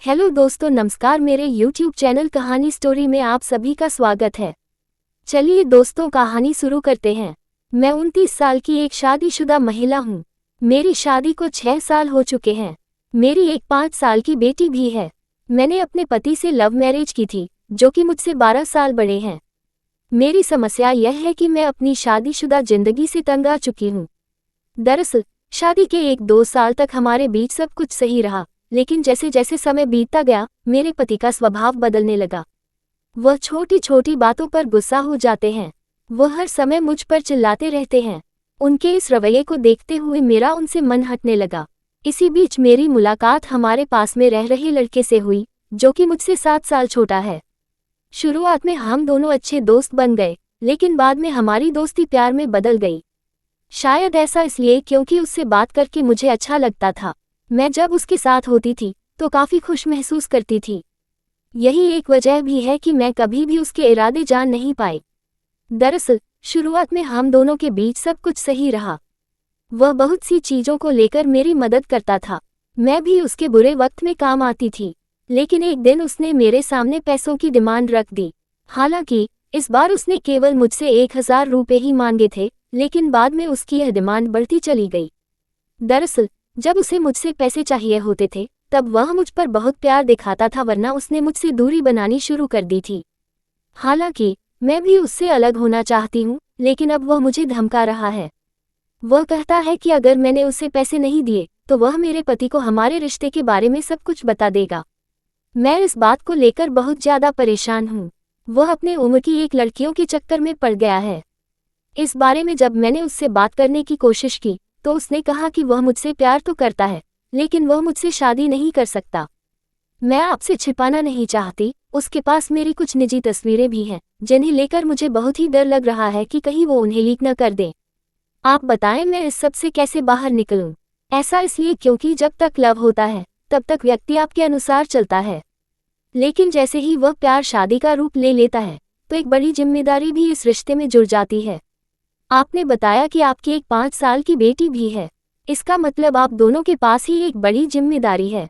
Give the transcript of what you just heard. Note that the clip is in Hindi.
हेलो दोस्तों, नमस्कार। मेरे YouTube चैनल कहानी स्टोरी में आप सभी का स्वागत है। चलिए दोस्तों, कहानी शुरू करते हैं। मैं 29 साल की एक शादीशुदा महिला हूँ। मेरी शादी को 6 साल हो चुके हैं। मेरी एक 5 साल की बेटी भी है। मैंने अपने पति से लव मैरिज की थी, जो कि मुझसे 12 साल बड़े हैं। मेरी समस्या यह है कि मैं अपनी शादीशुदा जिंदगी से तंग आ चुकी हूँ। दरअसल शादी के 1-2 साल तक हमारे बीच सब कुछ सही रहा, लेकिन जैसे जैसे समय बीतता गया, मेरे पति का स्वभाव बदलने लगा। वह छोटी छोटी बातों पर गुस्सा हो जाते हैं। वह हर समय मुझ पर चिल्लाते रहते हैं। उनके इस रवैये को देखते हुए मेरा उनसे मन हटने लगा। इसी बीच मेरी मुलाकात हमारे पास में रह रहे लड़के से हुई, जो कि मुझसे 7 साल छोटा है। शुरुआत में हम दोनों अच्छे दोस्त बन गए, लेकिन बाद में हमारी दोस्ती प्यार में बदल गई। शायद ऐसा इसलिए क्योंकि उससे बात करके मुझे अच्छा लगता था। मैं जब उसके साथ होती थी तो काफ़ी खुश महसूस करती थी। यही एक वजह भी है कि मैं कभी भी उसके इरादे जान नहीं पाई। दरअसल शुरुआत में हम दोनों के बीच सब कुछ सही रहा। वह बहुत सी चीज़ों को लेकर मेरी मदद करता था। मैं भी उसके बुरे वक्त में काम आती थी। लेकिन एक दिन उसने मेरे सामने पैसों की डिमांड रख दी। हालांकि इस बार उसने केवल मुझसे 1000 रुपये ही मांगे थे, लेकिन बाद में उसकी यह डिमांड बढ़ती चली गई। दरअसल जब उसे मुझसे पैसे चाहिए होते थे, तब वह मुझ पर बहुत प्यार दिखाता था, वरना उसने मुझसे दूरी बनानी शुरू कर दी थी। हालांकि मैं भी उससे अलग होना चाहती हूँ, लेकिन अब वह मुझे धमका रहा है। वह कहता है कि अगर मैंने उसे पैसे नहीं दिए तो वह मेरे पति को हमारे रिश्ते के बारे में सब कुछ बता देगा। मैं इस बात को लेकर बहुत ज़्यादा परेशान हूँ। वह अपने उम्र की एक लड़कियों के चक्कर में पड़ गया है। इस बारे में जब मैंने उससे बात करने की कोशिश की तो उसने कहा कि वह मुझसे प्यार तो करता है, लेकिन वह मुझसे शादी नहीं कर सकता। मैं आपसे छिपाना नहीं चाहती, उसके पास मेरी कुछ निजी तस्वीरें भी हैं, जिन्हें लेकर मुझे बहुत ही डर लग रहा है कि कहीं वो उन्हें लीक न कर दे। आप बताएं मैं इस सब से कैसे बाहर निकलूं? ऐसा इसलिए क्योंकि जब तक लव होता है तब तक व्यक्ति आपके अनुसार चलता है, लेकिन जैसे ही वह प्यार शादी का रूप ले लेता है तो एक बड़ी जिम्मेदारी भी इस रिश्ते में जुड़ जाती है। आपने बताया कि आपकी एक 5 साल की बेटी भी है। इसका मतलब आप दोनों के पास ही एक बड़ी जिम्मेदारी है।